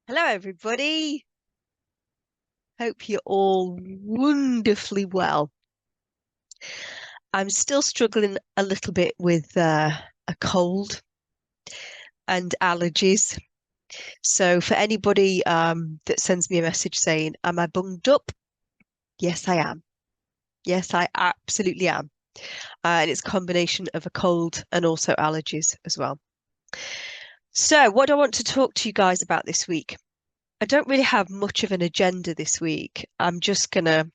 Hello, everybody. Hope you're all wonderfully well. I'm still struggling a little bit with a cold and allergies. So, for anybody that sends me a message saying, "Am I bunged up?" Yes, I am. Yes, I absolutely am. And it's a combination of a cold and also allergies as well. So, what do I want to talk to you guys about this week? I don't really have much of an agenda this week. I'm just gonna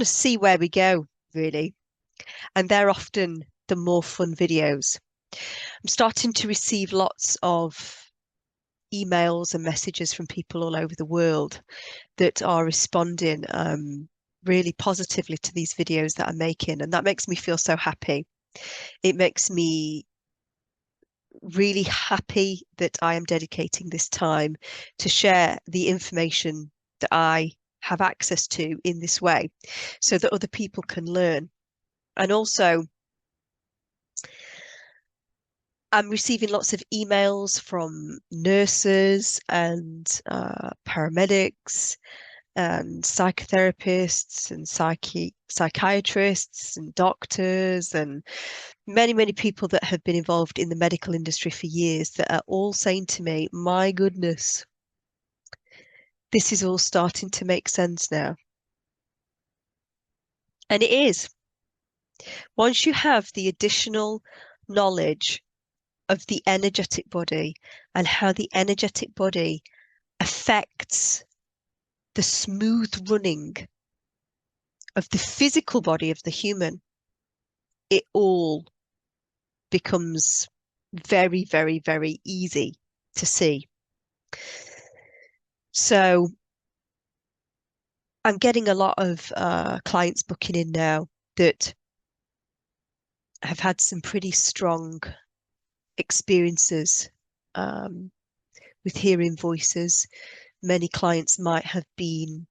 see where we go, really. And they're often the more fun videos. I'm starting to receive lots of emails and messages from people all over the world that are responding really positively to these videos that I'm making. And that makes me feel so happy. It makes me really happy that I am dedicating this time to share the information that I have access to in this way so that other people can learn. And also, I'm receiving lots of emails from nurses and paramedics and psychotherapists and psychiatrists and doctors and many people that have been involved in the medical industry for years that are all saying to me, my goodness, this is all starting to make sense now. And it is. Once you have the additional knowledge of the energetic body and how the energetic body affects the smooth running of the physical body of the human, it all becomes very easy to see. So I'm getting a lot of clients booking in now that have had some pretty strong experiences with hearing voices. Many clients might have been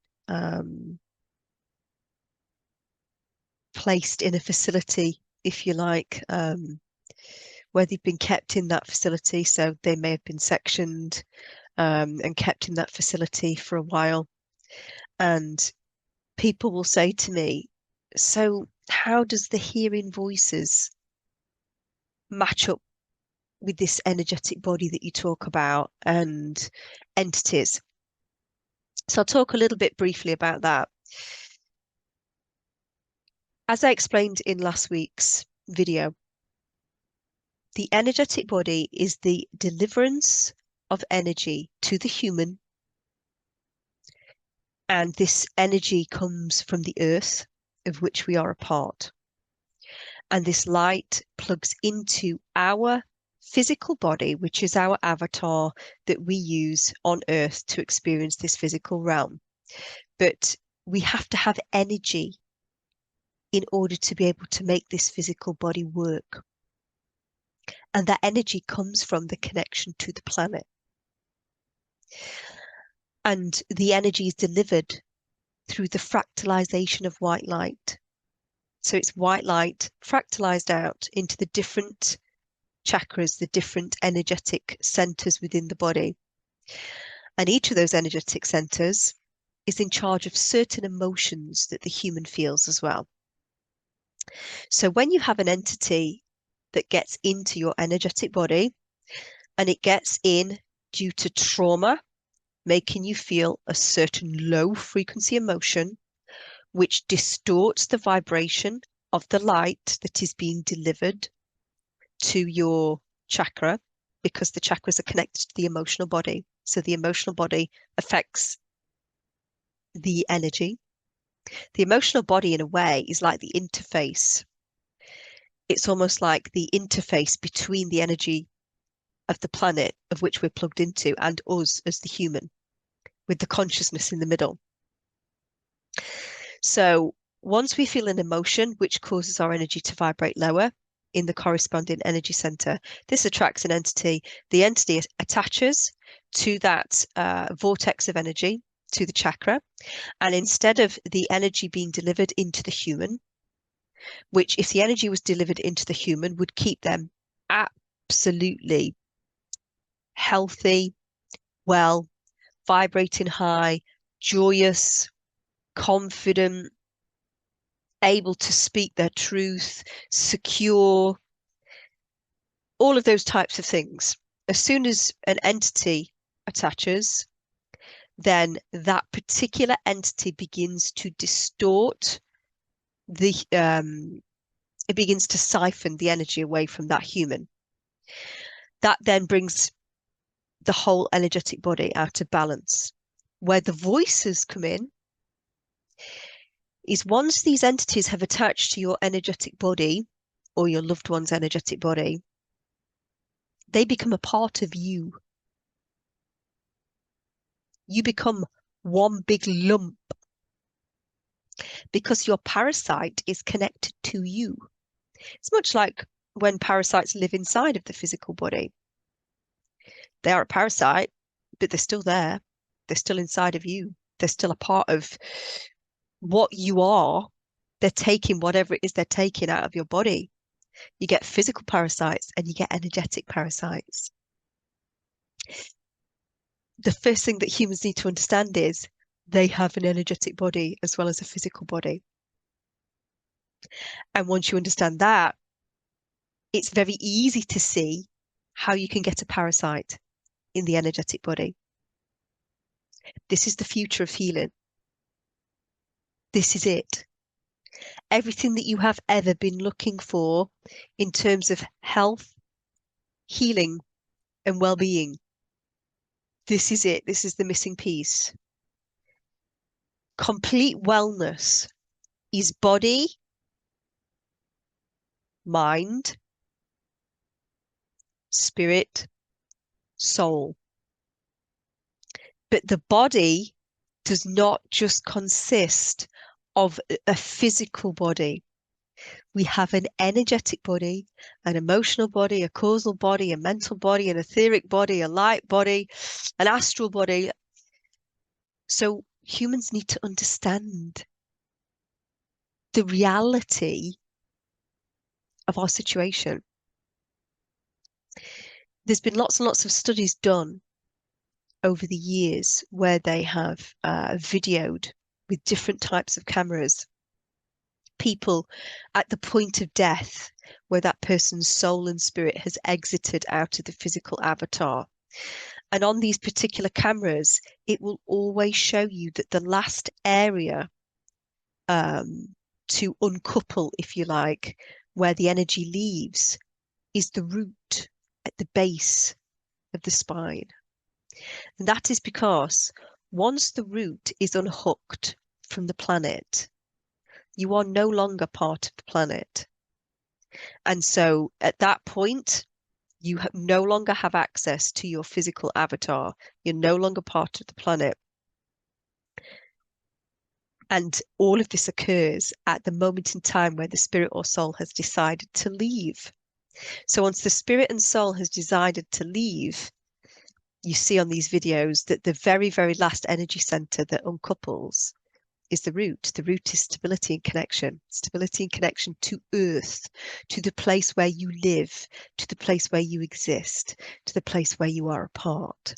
placed in a facility, if you like, where they've been kept in that facility. So they may have been sectioned and kept in that facility for a while. And people will say to me, so how does the hearing voices match up with this energetic body that you talk about and entities? So I'll talk a little bit briefly about that. As I explained in last week's video, the energetic body is the deliverance of energy to the human. And this energy comes from the earth, of which we are a part. And this light plugs into our physical body, which is our avatar that we use on earth to experience this physical realm. But we have to have energy in order to be able to make this physical body work. And that energy comes from the connection to the planet. And the energy is delivered through the fractalization of white light. So it's white light fractalized out into the different chakras, the different energetic centers within the body. And each of those energetic centers is in charge of certain emotions that the human feels as well. So when you have an entity that gets into your energetic body and it gets in due to trauma, making you feel a certain low frequency emotion, which distorts the vibration of the light that is being delivered to your chakra, because the chakras are connected to the emotional body. So the emotional body affects the energy. The emotional body, in a way, is like the interface. It's almost like the interface between the energy of the planet of which we're plugged into and us as the human, with the consciousness in the middle. So once we feel an emotion which causes our energy to vibrate lower in the corresponding energy center, this attracts an entity. The entity attaches to that vortex of energy, to the chakra. And instead of the energy being delivered into the human, which if the energy was delivered into the human would keep them absolutely healthy, well, vibrating high, joyous, confident, able to speak their truth, secure, all of those types of things. As soon as an entity attaches, then that particular entity begins to distort the it begins to siphon the energy away from that human. That then brings the whole energetic body out of balance. Where the voices come in is once these entities have attached to your energetic body or your loved one's energetic body, they become a part of you. You become one big lump because your parasite is connected to you. It's much like when parasites live inside of the physical body. They are a parasite, but they're still there. They're still inside of you. They're still a part of what you are. They're taking whatever it is they're taking out of your body. You get physical parasites and you get energetic parasites. The first thing that humans need to understand is they have an energetic body as well as a physical body. And once you understand that, it's very easy to see how you can get a parasite in the energetic body. This is the future of healing. This is it. Everything that you have ever been looking for in terms of health, healing, and well-being. This is it. This is the missing piece. Complete wellness is body, mind, spirit, soul. But the body does not just consist of a physical body. We have an energetic body, an emotional body, a causal body, a mental body, an etheric body, a light body, an astral body. So humans need to understand the reality of our situation. There's been lots and lots of studies done over the years where they have videoed with different types of cameras people at the point of death where that person's soul and spirit has exited out of the physical avatar. And on these particular cameras, it will always show you that the last area to uncouple, if you like, where the energy leaves is the root at the base of the spine. And that is because once the root is unhooked from the planet, you are no longer part of the planet. And so at that point, you no longer have access to your physical avatar. You're no longer part of the planet. And all of this occurs at the moment in time where the spirit or soul has decided to leave. So once the spirit and soul has decided to leave, you see on these videos that the very, very last energy center that uncouples is the root. The root is stability and connection to earth, to the place where you live, to the place where you exist, to the place where you are a part.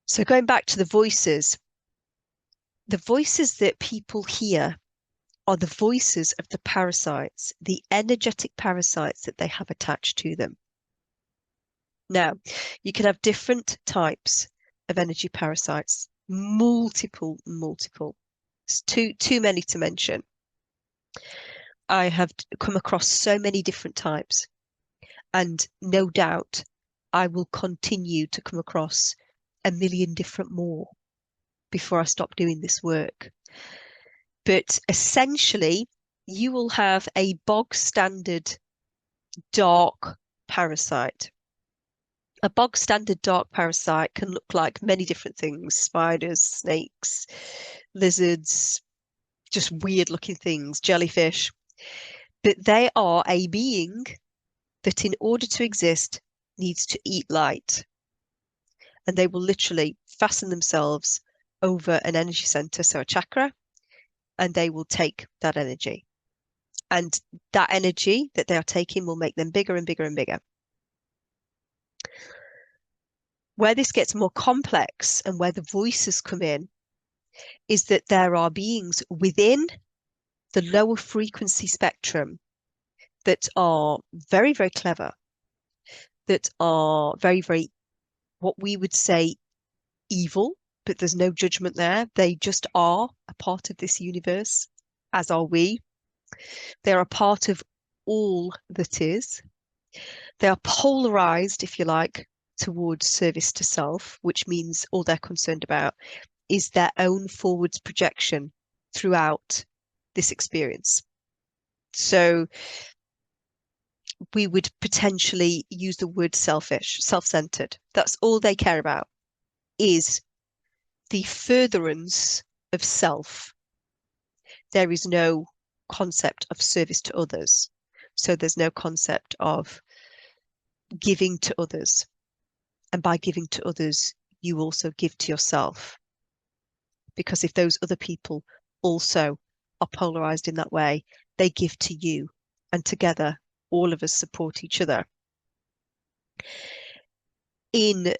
So going back to the voices that people hear are the voices of the parasites, the energetic parasites that they have attached to them. Now, you can have different types of energy parasites, multiple. It's too many to mention. I have come across so many different types, and no doubt I will continue to come across a million different more before I stop doing this work. But essentially, you will have a bog standard dark parasite. A bog standard dark parasite can look like many different things: spiders, snakes, lizards, just weird looking things, jellyfish. But they are a being that in order to exist needs to eat light. And they will literally fasten themselves over an energy center, so a chakra, and they will take that energy. And that energy that they are taking will make them bigger and bigger and bigger. Where this gets more complex and where the voices come in is that there are beings within the lower frequency spectrum that are very, very clever, that are very, very, what we would say, evil, but there's no judgment there. They just are a part of this universe, as are we. They're a part of all that is. They are polarized, if you like, towards service to self, which means all they're concerned about is their own forwards projection throughout this experience. So we would potentially use the word selfish, self-centered. That's all they care about, is the furtherance of self. There is no concept of service to others. So there's no concept of giving to others. And by giving to others, you also give to yourself. Because if those other people also are polarized in that way, they give to you. And together, all of us support each other. In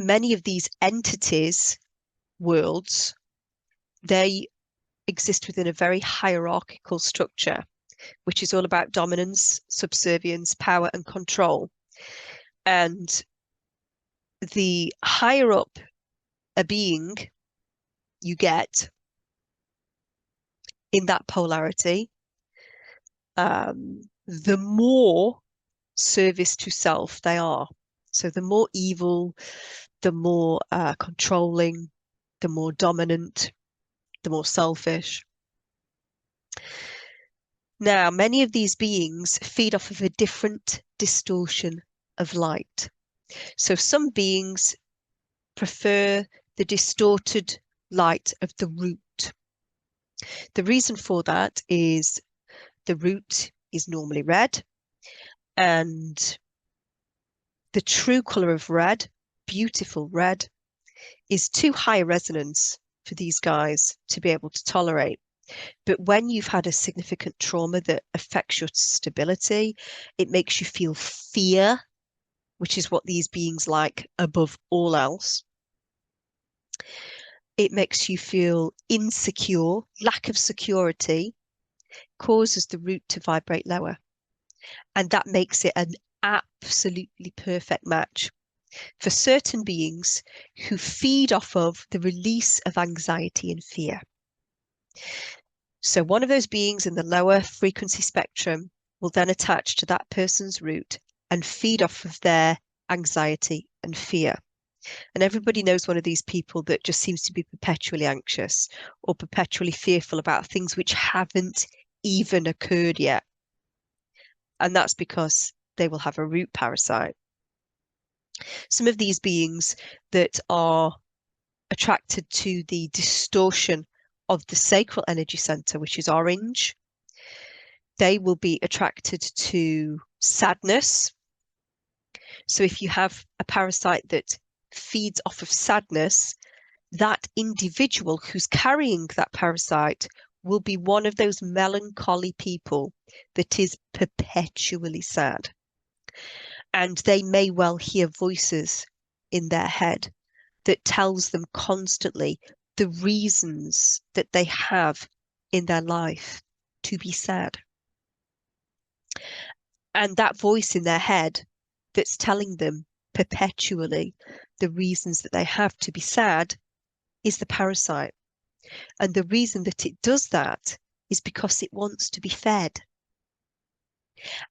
many of these entities, worlds, they exist within a very hierarchical structure, which is all about dominance, subservience, power, and control. And the higher up a being you get in that polarity, the more service to self they are. So the more evil, the more controlling, the more dominant, the more selfish. Now, many of these beings feed off of a different distortion of light. So some beings prefer the distorted light of the root. The reason for that is the root is normally red, and the true color of red, beautiful red, is too high a resonance for these guys to be able to tolerate. But when you've had a significant trauma that affects your stability, it makes you feel fear, which is what these beings like above all else. It makes you feel insecure, lack of security causes the root to vibrate lower. And that makes it an absolutely perfect match for certain beings who feed off of the release of anxiety and fear. So one of those beings in the lower frequency spectrum will then attach to that person's root and feed off of their anxiety and fear. And everybody knows one of these people that just seems to be perpetually anxious or perpetually fearful about things which haven't even occurred yet. And that's because they will have a root parasite. Some of these beings that are attracted to the distortion of the sacral energy center, which is orange, they will be attracted to sadness. So if you have a parasite that feeds off of sadness, that individual who's carrying that parasite will be one of those melancholy people that is perpetually sad. And they may well hear voices in their head that tells them constantly the reasons that they have in their life to be sad. And that voice in their head that's telling them perpetually the reasons that they have to be sad is the parasite. And the reason that it does that is because it wants to be fed.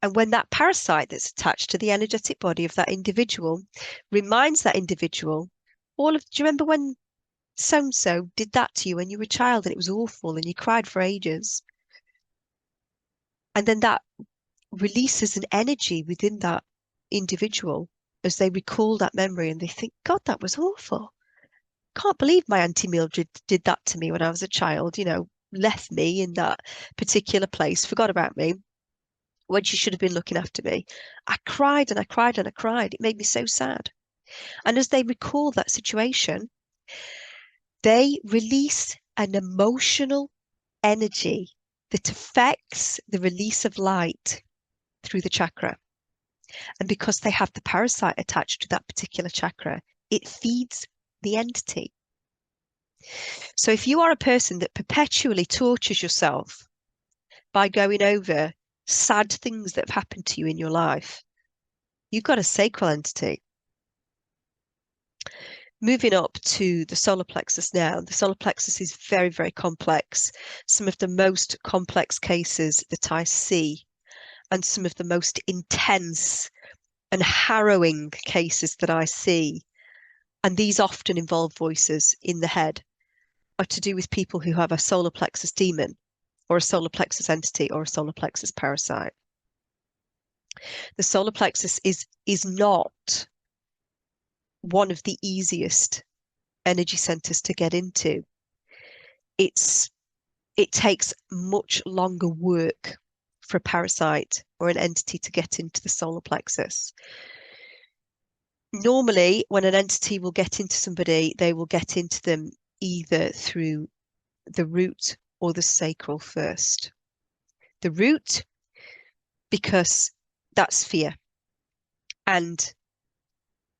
And when that parasite that's attached to the energetic body of that individual reminds that individual, do you remember when so-and-so did that to you when you were a child and it was awful and you cried for ages? And then that releases an energy within that individual as they recall that memory and they think, God, that was awful. Can't believe my Auntie Mildred did that to me when I was a child, left me in that particular place, forgot about me when she should have been looking after me. I cried and I cried and I cried. It made me so sad. And as they recall that situation, they release an emotional energy that affects the release of light through the chakra. And because they have the parasite attached to that particular chakra, it feeds the entity. So if you are a person that perpetually tortures yourself by going over sad things that have happened to you in your life, you've got a sacral entity. Moving up to the solar plexus now, the solar plexus is very, very complex. Some of the most complex cases that I see and some of the most intense and harrowing cases that I see, and these often involve voices in the head, are to do with people who have a solar plexus demon or a solar plexus entity or a solar plexus parasite. The solar plexus is not one of the easiest energy centers to get into. It takes much longer work for a parasite or an entity to get into the solar plexus. Normally, when an entity will get into somebody, they will get into them either through the root or the sacral first. The root, because that's fear and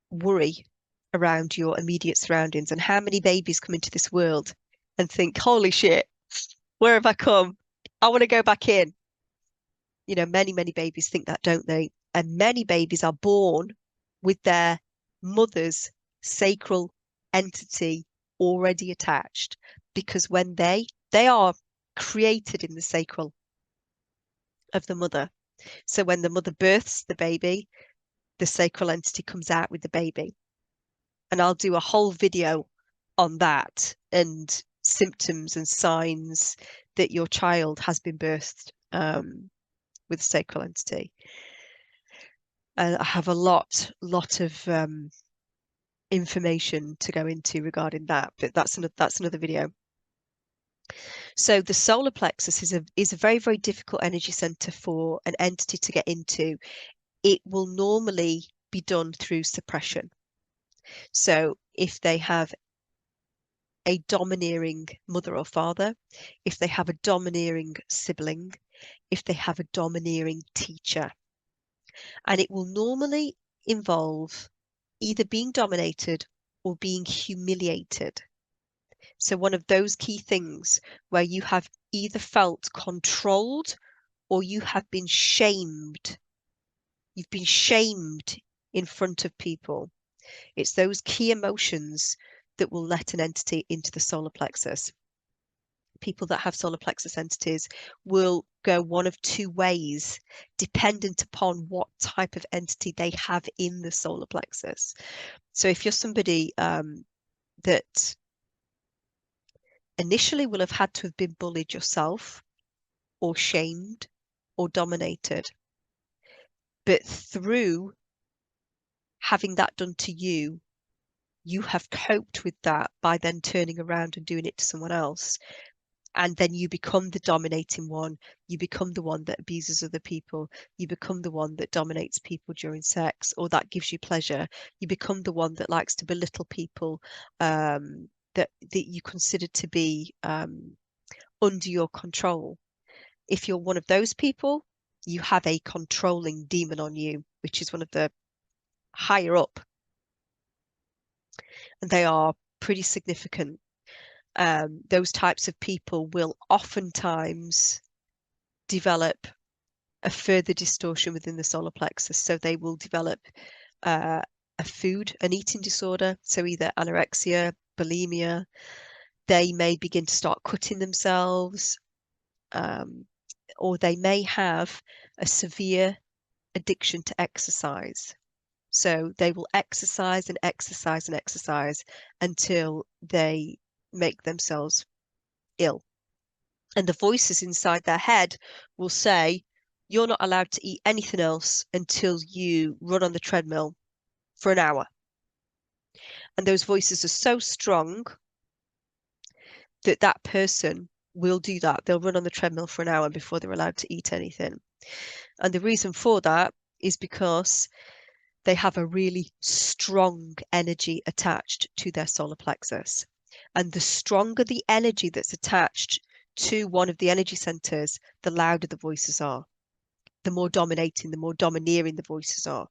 worry around your immediate surroundings. And how many babies come into this world and think, holy shit, where have I come? I want to go back in. You know, many, many babies think that, don't they? And many babies are born with their mother's sacral entity already attached, because when they are created in the sacral of the mother. So when the mother births the baby, the sacral entity comes out with the baby. And I'll do a whole video on that and symptoms and signs that your child has been birthed with a sacral entity. I have a lot of information to go into regarding that, but that's another video. So the solar plexus is a very, very difficult energy center for an entity to get into. It will normally be done through suppression. So if they have a domineering mother or father, if they have a domineering sibling, if they have a domineering teacher, and it will normally involve either being dominated or being humiliated. So one of those key things where you have either felt controlled or you have been shamed. You've been shamed in front of people. It's those key emotions that will let an entity into the solar plexus. People that have solar plexus entities will go one of two ways, dependent upon what type of entity they have in the solar plexus. So if you're somebody that initially will have had to have been bullied yourself or shamed or dominated, but through having that done to you, you have coped with that by then turning around and doing it to someone else. And then you become the dominating one. You become the one that abuses other people. You become the one that dominates people during sex, or that gives you pleasure. You become the one that likes to belittle people that you consider to be under your control. If you're one of those people, you have a controlling demon on you, which is one of the higher up. And they are pretty significant. Those types of people will oftentimes develop a further distortion within the solar plexus. So they will develop an eating disorder, so either anorexia, bulimia. They may begin to start cutting themselves, or they may have a severe addiction to exercise. So they will exercise and exercise and exercise until they make themselves ill. And the voices inside their head will say, you're not allowed to eat anything else until you run on the treadmill for an hour. And those voices are so strong that that person will do that. They'll run on the treadmill for an hour before they're allowed to eat anything. And the reason for that is because they have a really strong energy attached to their solar plexus. And the stronger the energy that's attached to one of the energy centers, the louder the voices are. The more dominating, the more domineering the voices are.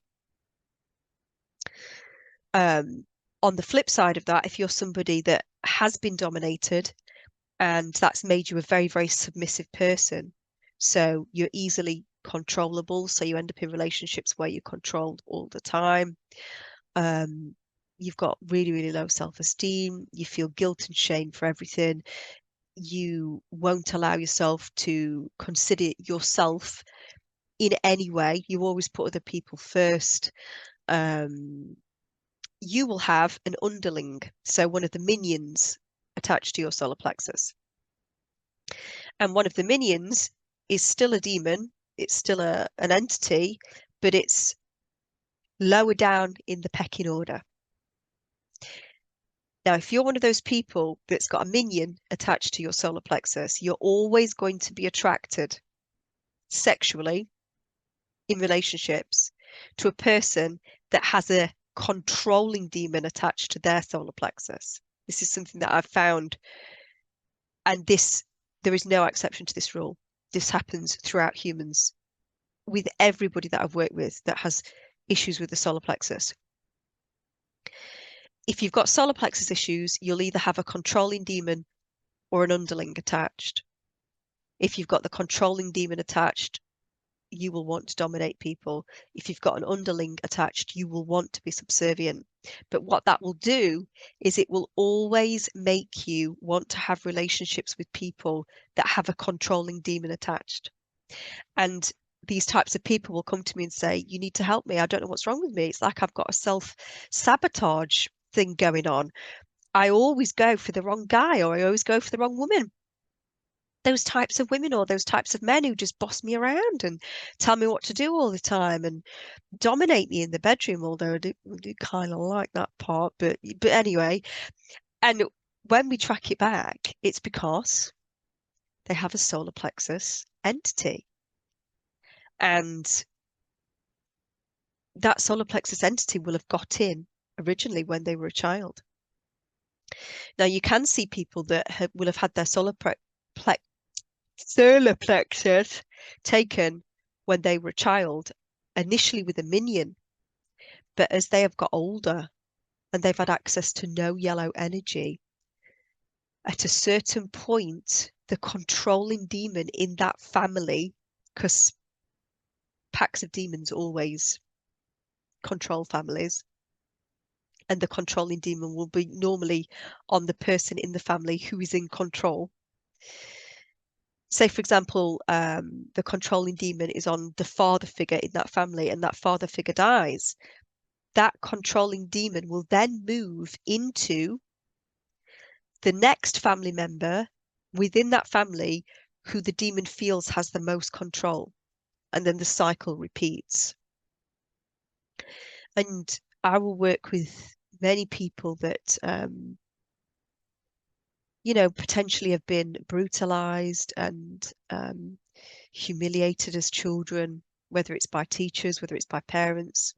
On the flip side of that, if you're somebody that has been dominated and that's made you a very, very submissive person, so you're easily controllable, so you end up in relationships where you're controlled all the time. You've got really, really low self-esteem. You feel guilt and shame for everything. You won't allow yourself to consider yourself in any way. You always put other people first. You will have an underling, so one of the minions attached to your solar plexus. And one of the minions is still a demon, it's still an entity, but it's lower down in the pecking order. Now, if you're one of those people that's got a minion attached to your solar plexus, you're always going to be attracted sexually in relationships to a person that has a controlling demon attached to their solar plexus. This is something that I've found, and there is no exception to this rule. This happens throughout humans with everybody that I've worked with that has issues with the solar plexus. If you've got solar plexus issues, you'll either have a controlling demon or an underling attached. If you've got the controlling demon attached, you will want to dominate people. If you've got an underling attached, you will want to be subservient. But what that will do is it will always make you want to have relationships with people that have a controlling demon attached. And these types of people will come to me and say, you need to help me. I don't know what's wrong with me. It's like I've got a self-sabotage thing going on. I always go for the wrong guy, or I always go for the wrong woman. Those types of women or those types of men who just boss me around and tell me what to do all the time and dominate me in the bedroom, although I do kind of like that part, but anyway. And when we track it back, it's because they have a solar plexus entity. And that solar plexus entity will have got in originally when they were a child. Now, you can see people that will have had their solar plexus taken when they were a child, initially with a minion. But as they have got older and they've had access to no yellow energy, at a certain point, the controlling demon in that family, because packs of demons always control families, and the controlling demon will be normally on the person in the family who is in control. Say, for example, the controlling demon is on the father figure in that family, and that father figure dies. That controlling demon will then move into the next family member within that family who the demon feels has the most control. And then the cycle repeats. And I will work with many people that, potentially have been brutalized and humiliated as children, whether it's by teachers, whether it's by parents,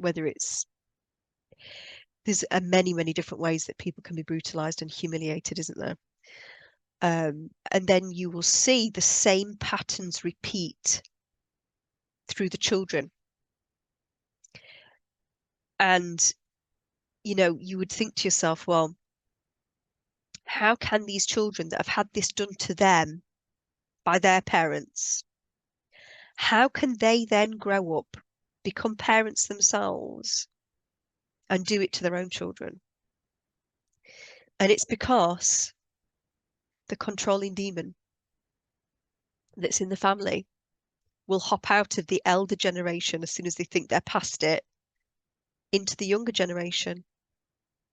there's many, many different ways that people can be brutalized and humiliated, isn't there? And then you will see the same patterns repeat through the children. And, you would think to yourself, well, how can these children that have had this done to them by their parents, how can they then grow up, become parents themselves, and do it to their own children? And it's because the controlling demon that's in the family will hop out of the elder generation as soon as they think they're past it into the younger generation.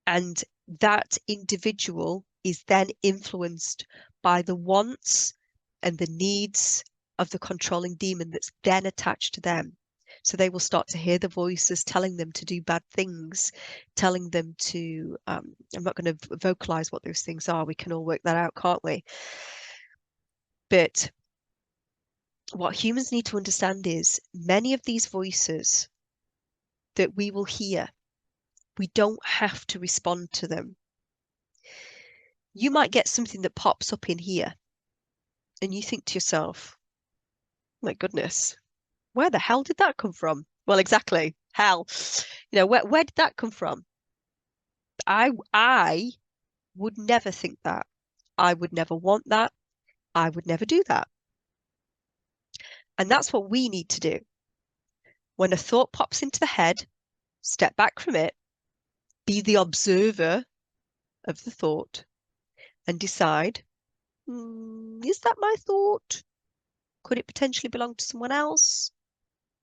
And that individual is then influenced by the wants and the needs of the controlling demon that's then attached to them. So they will start to hear the voices telling them to do bad things, telling them to, I'm not going to vocalize what those things are. We can all work that out, can't we? But what humans need to understand is many of these voices that we will hear, we don't have to respond to them. You might get something that pops up in here and you think to yourself, my goodness, where the hell did that come from? Well, exactly. Hell, where did that come from? I would never think that. I would never want that. I would never do that. And that's what we need to do. When a thought pops into the head, step back from it, be the observer of the thought, and decide, is that my thought? Could it potentially belong to someone else?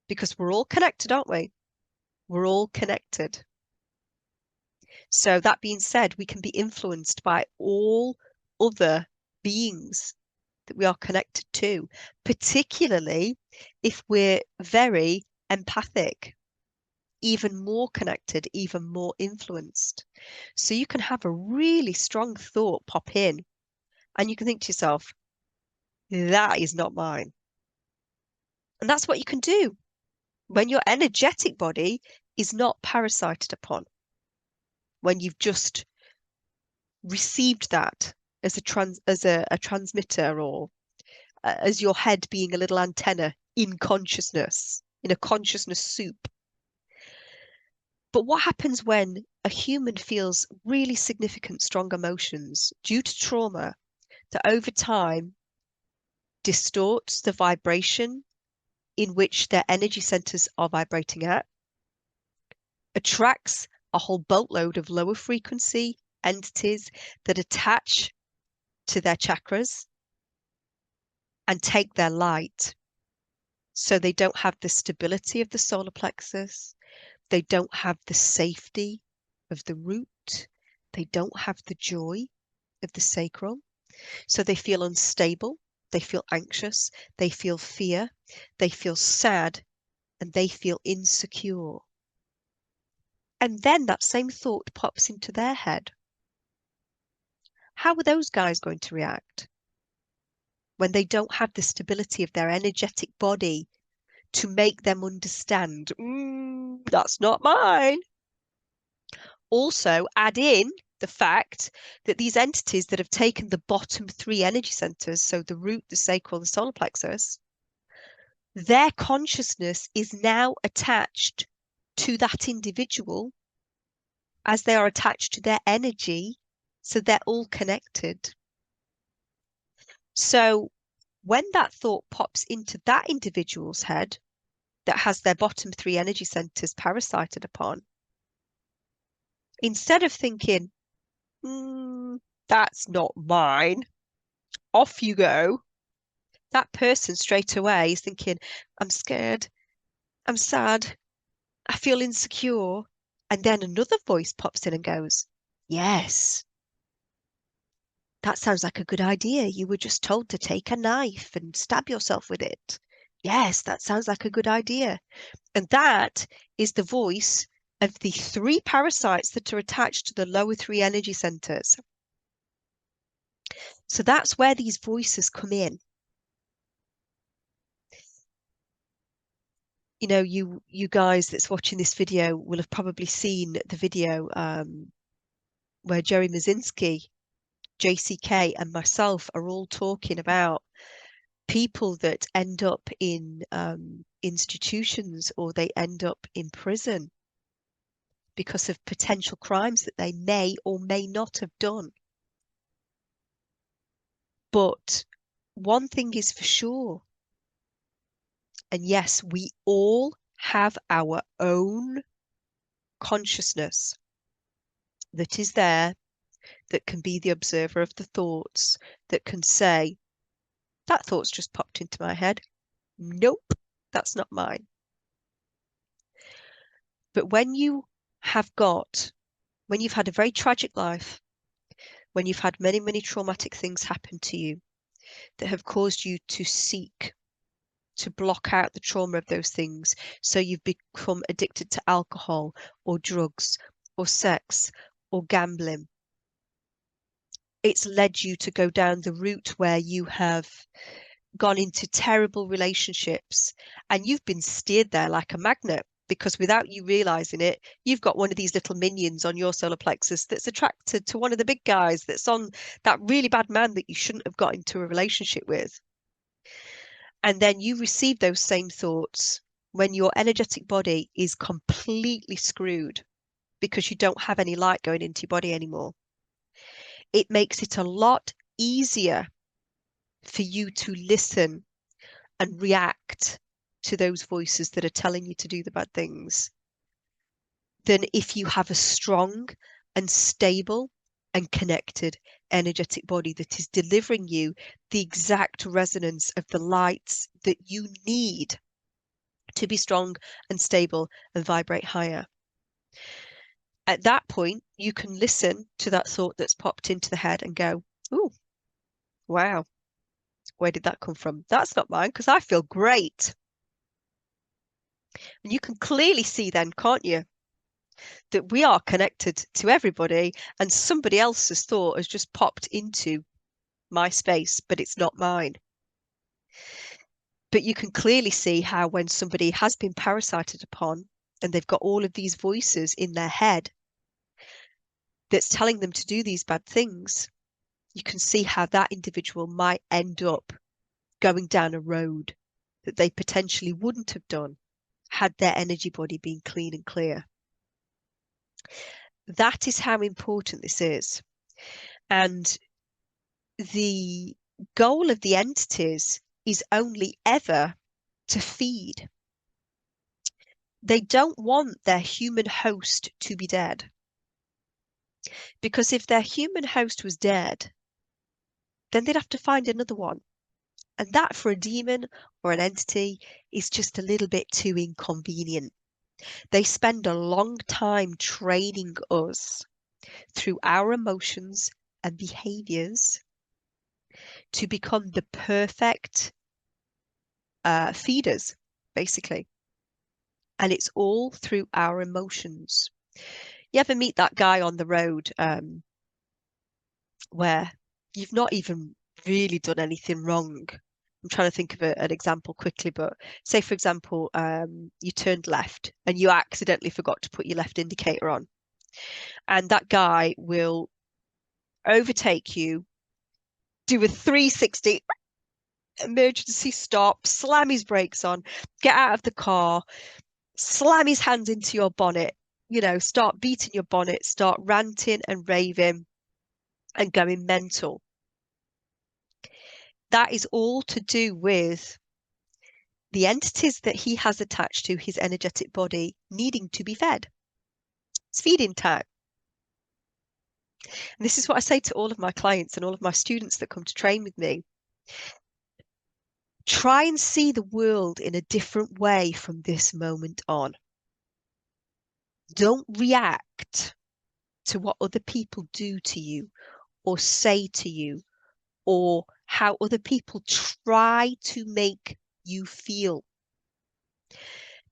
Because we're all connected, aren't we? We're all connected. So that being said, we can be influenced by all other beings that we are connected to, particularly if we're very empathic, even more connected, even more influenced. So you can have a really strong thought pop in and you can think to yourself, that is not mine. And that's what you can do when your energetic body is not parasited upon, when you've just received that as a transmitter, or as your head being a little antenna in consciousness, in a consciousness soup. But what happens when a human feels really significant, strong emotions due to trauma that over time distorts the vibration in which their energy centers are vibrating at, attracts a whole boatload of lower frequency entities that attach to their chakras and take their light. So they don't have the stability of the solar plexus. They don't have the safety of the root. They don't have the joy of the sacral. So they feel unstable. They feel anxious. They feel fear. They feel sad. And they feel insecure. And then that same thought pops into their head. How are those guys going to react when they don't have the stability of their energetic body to make them understand, that's not mine? Also, add in the fact that these entities that have taken the bottom three energy centers, so the root, the sacral, the solar plexus, their consciousness is now attached to that individual as they are attached to their energy. So they're all connected. So when that thought pops into that individual's head that has their bottom three energy centers parasited upon, instead of thinking, that's not mine, off you go, that person straight away is thinking, I'm scared, I'm sad, I feel insecure. And then another voice pops in and goes, yes, that sounds like a good idea. You were just told to take a knife and stab yourself with it. Yes, that sounds like a good idea. And that is the voice of the three parasites that are attached to the lower three energy centers. So that's where these voices come in. You know, you guys that's watching this video will have probably seen the video where Jerry Mazinski, JCK, and myself are all talking about people that end up in institutions, or they end up in prison because of potential crimes that they may or may not have done. But one thing is for sure, and yes, we all have our own consciousness that is there, that can be the observer of the thoughts, that can say, that thought's just popped into my head. Nope, that's not mine. But when you've had a very tragic life, when you've had many, many traumatic things happen to you that have caused you to seek to block out the trauma of those things, so you've become addicted to alcohol or drugs or sex or gambling, it's led you to go down the route where you have gone into terrible relationships, and you've been steered there like a magnet, because without you realizing it, you've got one of these little minions on your solar plexus that's attracted to one of the big guys that's on that really bad man that you shouldn't have got into a relationship with. And then you receive those same thoughts when your energetic body is completely screwed. because you don't have any light going into your body anymore. It makes it a lot easier for you to listen and react to those voices that are telling you to do the bad things than if you have a strong and stable and connected energetic body that is delivering you the exact resonance of the lights that you need to be strong and stable and vibrate higher. At that point, you can listen to that thought that's popped into the head and go, "Ooh, wow, where did that come from? That's not mine because I feel great." And you can clearly see then, can't you, that we are connected to everybody and somebody else's thought has just popped into my space, but it's not mine. But you can clearly see how when somebody has been parasited upon and they've got all of these voices in their head that's telling them to do these bad things, you can see how that individual might end up going down a road that they potentially wouldn't have done had their energy body been clean and clear. That is how important this is. And the goal of the entities is only ever to feed. They don't want their human host to be dead. Because if their human host was dead, then they'd have to find another one. And that for a demon or an entity is just a little bit too inconvenient. They spend a long time training us through our emotions and behaviors to become the perfect feeders, basically. And it's all through our emotions. You ever meet that guy on the road where you've not even really done anything wrong? I'm trying to think of an example quickly, but say, for example, you turned left and you accidentally forgot to put your left indicator on. And that guy will overtake you, do a 360, emergency stop, slam his brakes on, get out of the car, slam his hands into your bonnet, start beating your bonnet, start ranting and raving and going mental. That is all to do with the entities that he has attached to his energetic body needing to be fed. It's feeding time. And this is what I say to all of my clients and all of my students that come to train with me. Try and see the world in a different way from this moment on. Don't react to what other people do to you or say to you or how other people try to make you feel.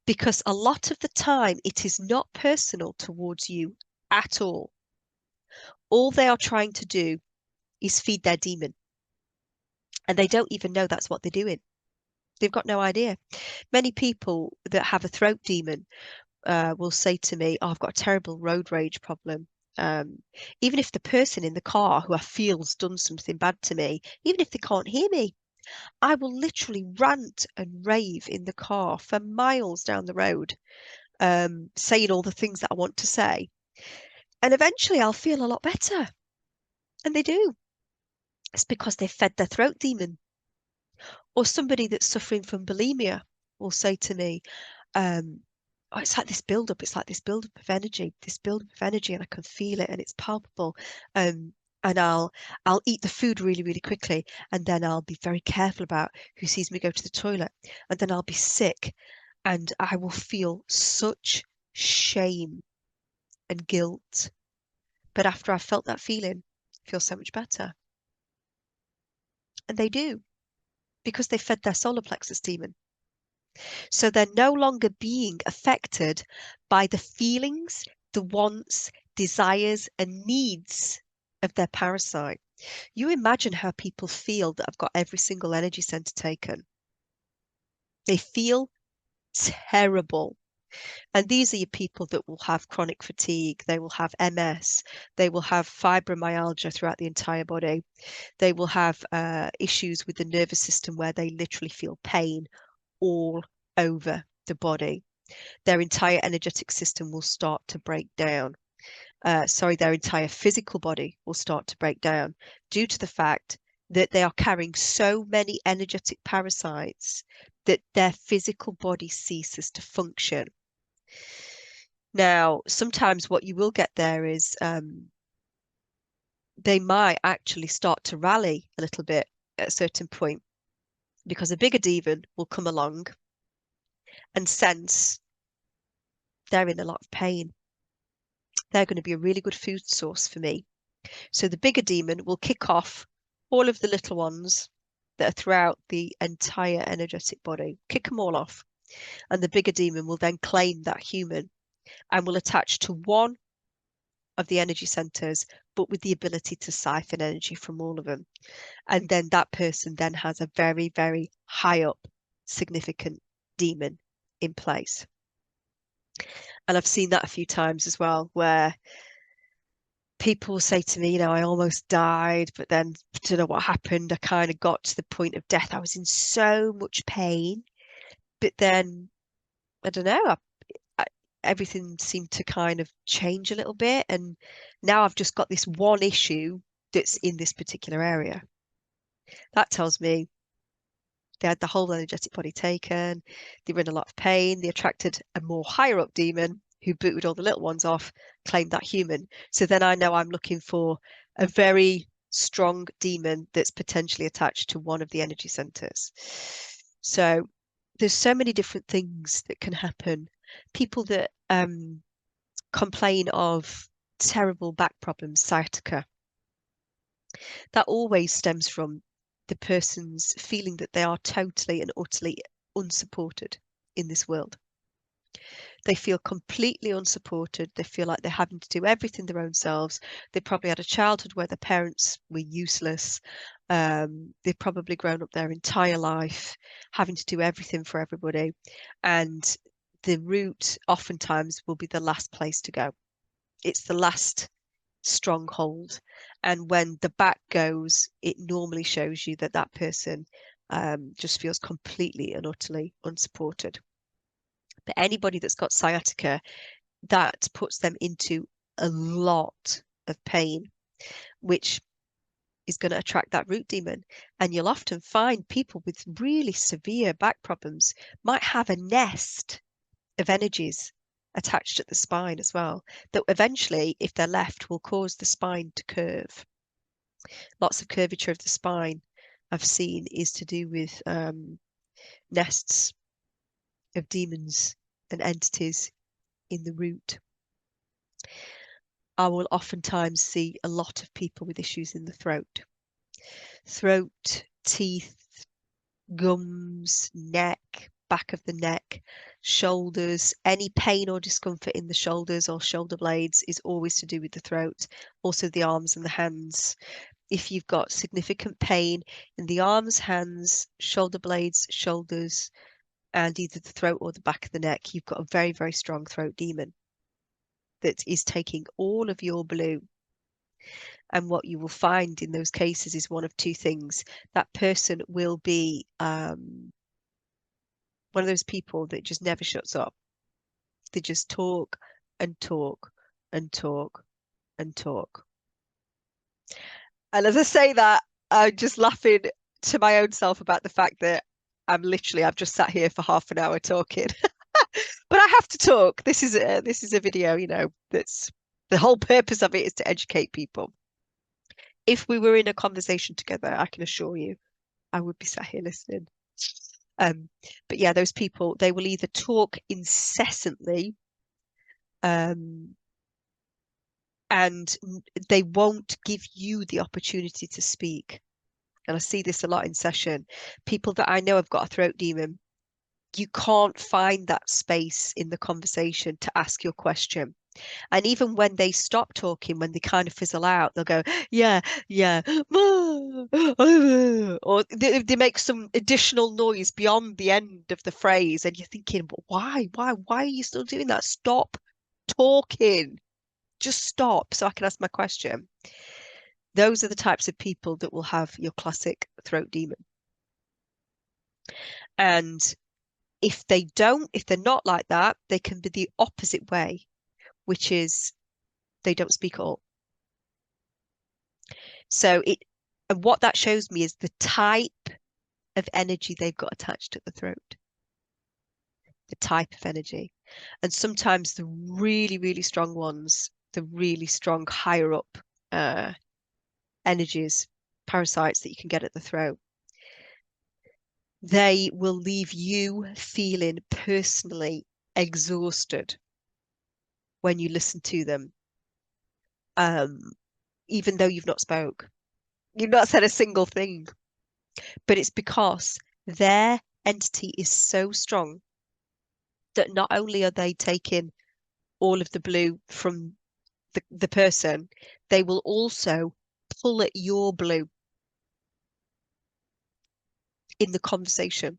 Because a lot of the time it is not personal towards you at all. All they are trying to do is feed their demon. And they don't even know that's what they're doing. They've got no idea. Many people that have a throat demon will say to me, "Oh, I've got a terrible road rage problem." Even if the person in the car who I feel's done something bad to me, even if they can't hear me, I will literally rant and rave in the car for miles down the road, saying all the things that I want to say. And eventually I'll feel a lot better. And they do. It's because they've fed their throat demon. Or somebody that's suffering from bulimia will say to me, "Oh, it's like this build-up. It's like this build-up of energy, and I can feel it, and it's palpable." And I'll eat the food really, really quickly, and then I'll be very careful about who sees me go to the toilet, and then I'll be sick, and I will feel such shame and guilt. But after I've felt that feeling, I feel so much better. And they do, because they fed their solar plexus demon. So they're no longer being affected by the feelings, the wants, desires, and needs of their parasite. You imagine how people feel that have got every single energy center taken. They feel terrible. And these are your people that will have chronic fatigue, they will have MS, they will have fibromyalgia throughout the entire body. They will have issues with the nervous system where they literally feel pain all over the body. their entire energetic system will start to break down. Their entire physical body will start to break down due to the fact that they are carrying so many energetic parasites that their physical body ceases to function. Now, sometimes what you will get there is they might actually start to rally a little bit at a certain point, because a bigger demon will come along and sense they're in a lot of pain. They're going to be a really good food source for me. So the bigger demon will kick off all of the little ones that are throughout the entire energetic body, kick them all off. And the bigger demon will then claim that human and will attach to one of the energy centers, but with the ability to siphon energy from all of them. And then that person then has a very, very high up, significant demon in place. And I've seen that a few times as well, where people say to me, I almost died, but then I don't know what happened. I kind of got to the point of death. I was in so much pain, but then I don't know, everything seemed to kind of change a little bit. And now I've just got this one issue that's in this particular area. That tells me they had the whole energetic body taken. They were in a lot of pain. They attracted a more higher up demon who booted all the little ones off, claimed that human. So then I know I'm looking for a very strong demon that's potentially attached to one of the energy centers. So there's so many different things that can happen. People that complain of terrible back problems, sciatica, that always stems from the person's feeling that they are totally and utterly unsupported in this world. They feel completely unsupported. They feel like they're having to do everything their own selves. They probably had a childhood where their parents were useless. They've probably grown up their entire life having to do everything for everybody. And the root oftentimes will be the last place to go. It's the last stronghold. And when the back goes, it normally shows you that that person just feels completely and utterly unsupported. But anybody that's got sciatica, that puts them into a lot of pain, which is going to attract that root demon. And you'll often find people with really severe back problems might have a nest of energies attached at the spine as well, that eventually, if they're left, will cause the spine to curve. Lots of curvature of the spine I've seen is to do with nests of demons and entities in the root. I will oftentimes see a lot of people with issues in the throat. Throat, teeth, gums, neck, back of the neck, shoulders. Any pain or discomfort in the shoulders or shoulder blades is always to do with the throat. Also the arms and the hands. If you've got significant pain in the arms, hands, shoulder blades, shoulders, and either the throat or the back of the neck, you've got a very, very strong throat demon that is taking all of your blue. And what you will find in those cases is one of two things. That person will be one of those people that just never shuts up. They just talk and talk and talk and talk. And as I say that, I'm just laughing to my own self about the fact that I've just sat here for half an hour talking. But I have to talk. This is a video, that's the whole purpose of it is to educate people. If we were in a conversation together, I can assure you, I would be sat here listening. But yeah, those people, they will either talk incessantly, and they won't give you the opportunity to speak. And I see this a lot in session. People that I know have got a throat demon, you can't find that space in the conversation to ask your question. And even when they stop talking, when they kind of fizzle out, they'll go, yeah, yeah, or they make some additional noise beyond the end of the phrase. And you're thinking, but why are you still doing that? Stop talking. Just stop so I can ask my question. Those are the types of people that will have your classic throat demon. And If they're not like that, they can be the opposite way, which is they don't speak at all. And what that shows me is the type of energy they've got attached at the throat, the type of energy. And sometimes the really, really strong ones, the really strong higher up energies, parasites that you can get at the throat, they will leave you feeling personally exhausted when you listen to them, even though you've not spoke. You've not said a single thing, but it's because their entity is so strong that not only are they taking all of the blue from the person, they will also pull at your blue in the conversation.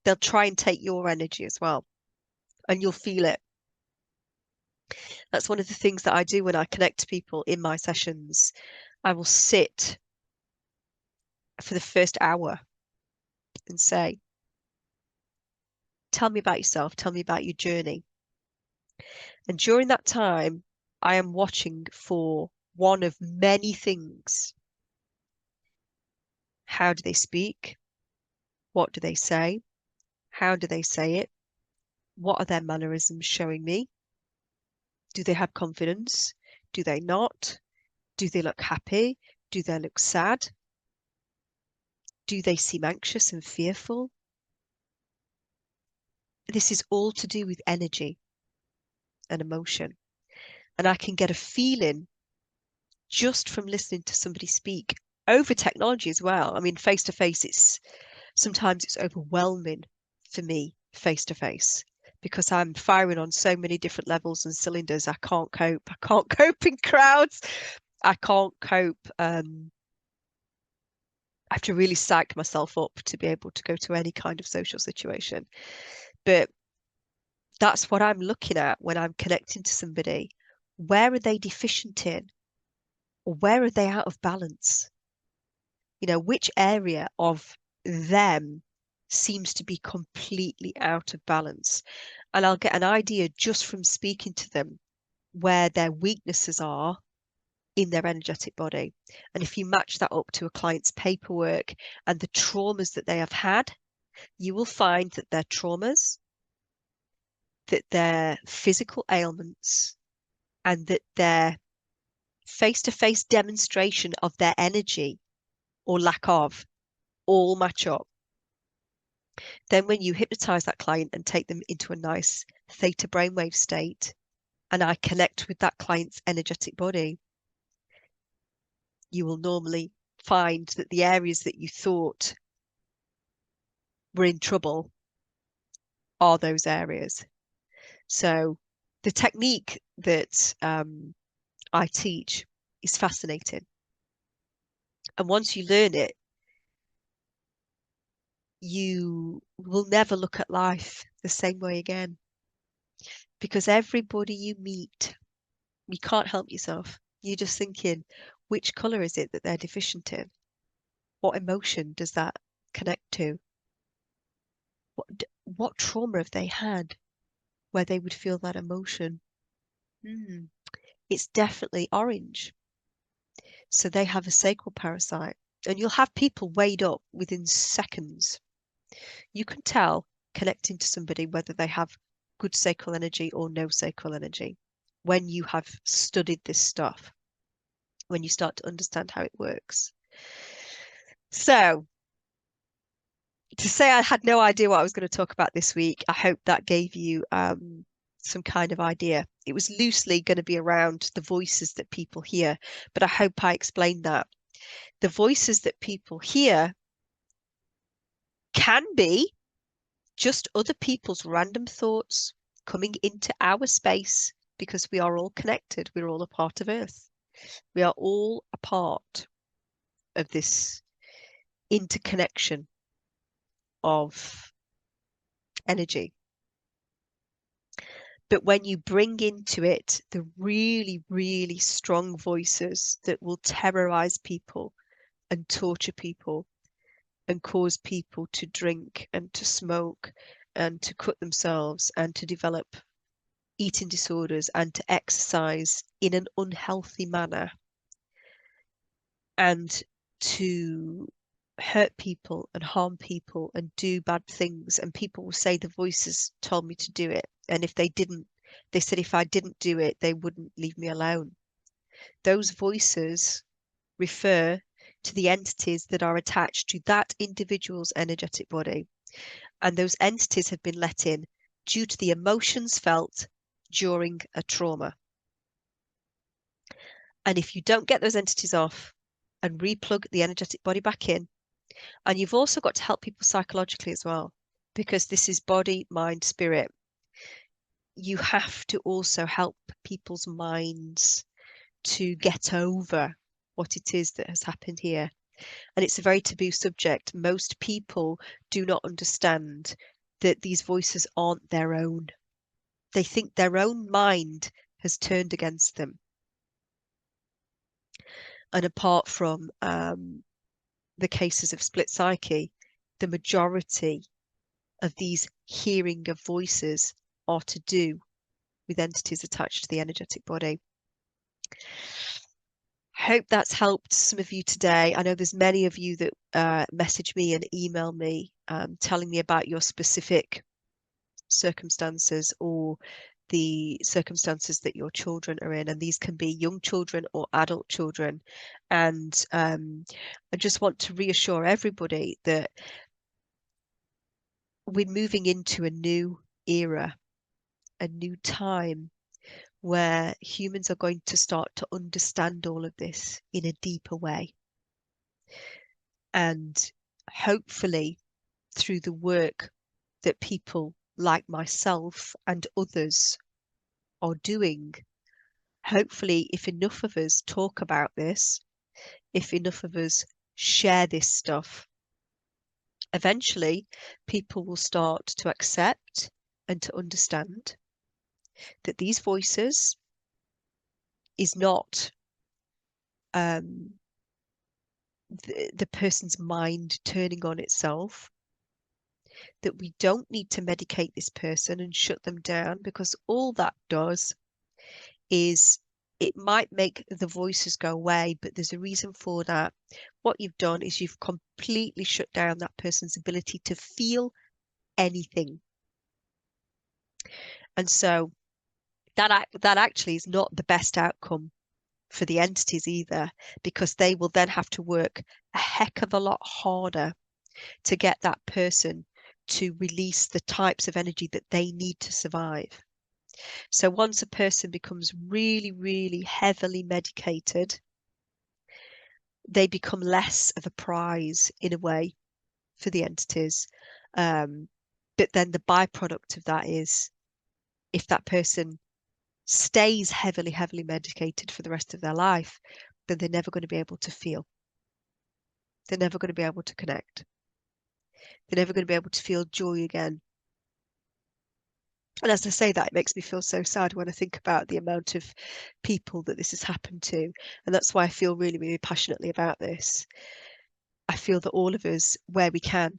They'll try and take your energy as well, and you'll feel it. That's one of the things that I do when I connect to people in my sessions. I will sit for the first hour and say, tell me about yourself, tell me about your journey. And during that time, I am watching for one of many things. How do they speak? What do they say? How do they say it? What are their mannerisms showing me? Do they have confidence? Do they not? Do they look happy? Do they look sad? Do they seem anxious and fearful? This is all to do with energy and emotion. And I can get a feeling just from listening to somebody speak over technology as well. I mean, face to face, sometimes it's overwhelming for me face to face because I'm firing on so many different levels and cylinders. I can't cope. I can't cope in crowds. I can't cope. I have to really psych myself up to be able to go to any kind of social situation. But that's what I'm looking at when I'm connecting to somebody. Where are they deficient in? Or where are they out of balance? You know, which area of them seems to be completely out of balance? And I'll get an idea just from speaking to them where their weaknesses are in their energetic body. And if you match that up to a client's paperwork and the traumas that they have had, you will find that their traumas, that their physical ailments, and that their face-to-face demonstration of their energy or lack of all match up. Then when you hypnotize that client and take them into a nice theta brainwave state, and I connect with that client's energetic body, you will normally find that the areas that you thought were in trouble are those areas. So the technique that I teach is fascinating. And once you learn it, you will never look at life the same way again. Because everybody you meet, you can't help yourself. You're just thinking, which colour is it that they're deficient in? What emotion does that connect to? What trauma have they had where they would feel that emotion? It's definitely orange. So they have a sacral parasite. And you'll have people weighed up within seconds. You can tell connecting to somebody whether they have good sacral energy or no sacral energy when you have studied this stuff, when you start to understand how it works. So to say I had no idea what I was going to talk about this week, I hope that gave you some kind of idea. It was loosely going to be around the voices that people hear, but I hope I explained that. The voices that people hear can be just other people's random thoughts coming into our space because we are all connected. We're all a part of Earth. We are all a part of this interconnection of energy. But when you bring into it the really, really strong voices that will terrorize people and torture people and cause people to drink and to smoke and to cut themselves and to develop eating disorders and to exercise in an unhealthy manner and to hurt people and harm people and do bad things. And people will say the voices told me to do it. And if they didn't, they said if I didn't do it, they wouldn't leave me alone. Those voices refer to the entities that are attached to that individual's energetic body. And those entities have been let in due to the emotions felt during a trauma. And if you don't get those entities off and replug the energetic body back in, and you've also got to help people psychologically as well, because this is body, mind, spirit. You have to also help people's minds to get over what it is that has happened here. And it's a very taboo subject. Most people do not understand that these voices aren't their own. They think their own mind has turned against them. And apart from the cases of split psyche, the majority of these hearing of voices are to do with entities attached to the energetic body. Hope that's helped some of you today. I know there's many of you that message me and email me telling me about your specific circumstances or the circumstances that your children are in, and these can be young children or adult children. And I just want to reassure everybody that we're moving into a new era, a new time where humans are going to start to understand all of this in a deeper way. And hopefully through the work that people like myself and others are doing, hopefully if enough of us talk about this, if enough of us share this stuff, eventually people will start to accept and to understand that these voices is not the person's mind turning on itself, that we don't need to medicate this person and shut them down, because all that does is it might make the voices go away, but there's a reason for that. What you've done is you've completely shut down that person's ability to feel anything. And so that actually is not the best outcome for the entities either, because they will then have to work a heck of a lot harder to get that person to release the types of energy that they need to survive. So once a person becomes really, really heavily medicated, they become less of a prize in a way for the entities. But then the byproduct of that is, if that person stays heavily, heavily medicated for the rest of their life, then they're never going to be able to feel. They're never going to be able to connect. They're never going to be able to feel joy again. And as I say that, it makes me feel so sad when I think about the amount of people that this has happened to. And that's why I feel really, really passionately about this. I feel that all of us, where we can,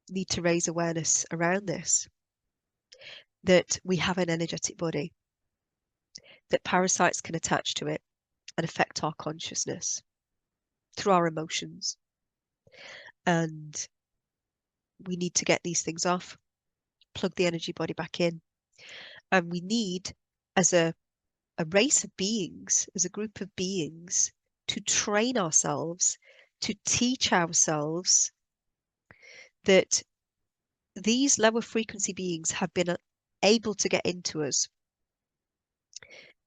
need to raise awareness around this. That we have an energetic body, that parasites can attach to it and affect our consciousness through our emotions. And we need to get these things off, plug the energy body back in. And we need, as a race of beings, as a group of beings, to train ourselves, to teach ourselves that these lower frequency beings have been able to get into us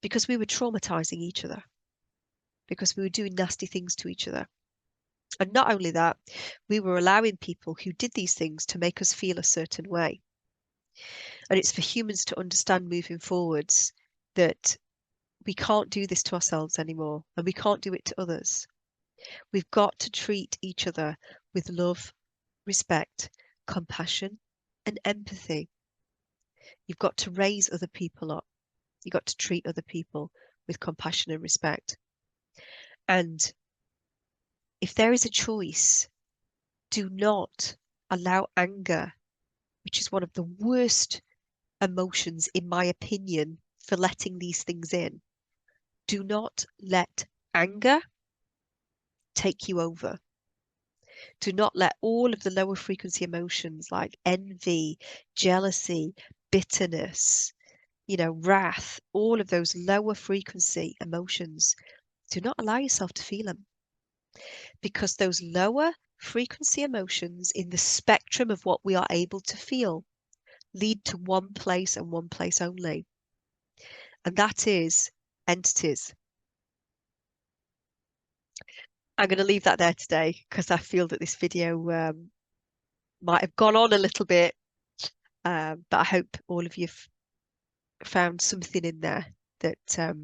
because we were traumatizing each other, because we were doing nasty things to each other. And not only that, we were allowing people who did these things to make us feel a certain way. And it's for humans to understand moving forwards that we can't do this to ourselves anymore, and we can't do it to others. We've got to treat each other with love, respect, compassion, and empathy. You've got to raise other people up. You've got to treat other people with compassion and respect. And if there is a choice Do not allow anger, which is one of the worst emotions, in my opinion, for letting these things in. Do not let anger take you over. Do not let all of the lower frequency emotions like envy, jealousy, bitterness, wrath, all of those lower frequency emotions, do not allow yourself to feel them. Because those lower frequency emotions in the spectrum of what we are able to feel lead to one place and one place only. And that is entities. I'm going to leave that there today because I feel that this video might have gone on a little bit, but I hope all of you have found something in there that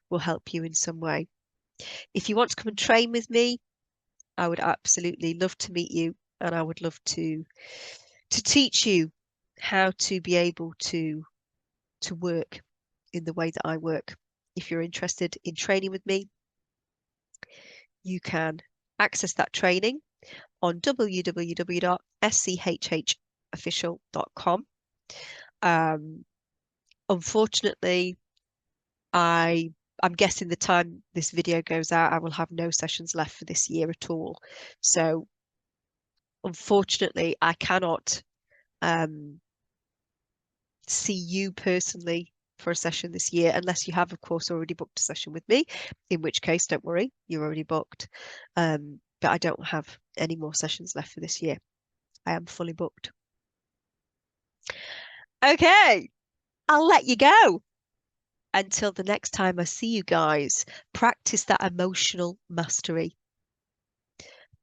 will help you in some way. If you want to come and train with me, I would absolutely love to meet you, and I would love to teach you how to be able to work in the way that I work. If you're interested in training with me, you can access that training on www.schhofficial.com. Unfortunately, I'm guessing the time this video goes out, I will have no sessions left for this year at all. So unfortunately, I cannot see you personally for a session this year, unless you have, of course, already booked a session with me, in which case, don't worry, you're already booked. But I don't have any more sessions left for this year. I am fully booked. Okay, I'll let you go. Until the next time I see you guys, practice that emotional mastery.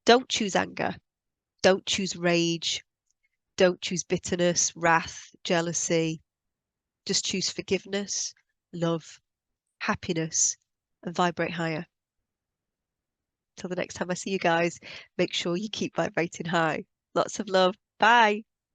Don't choose anger. Don't choose rage. Don't choose bitterness, wrath, jealousy. Just choose forgiveness, love, happiness, and vibrate higher. Till the next time I see you guys, make sure you keep vibrating high. Lots of love. Bye.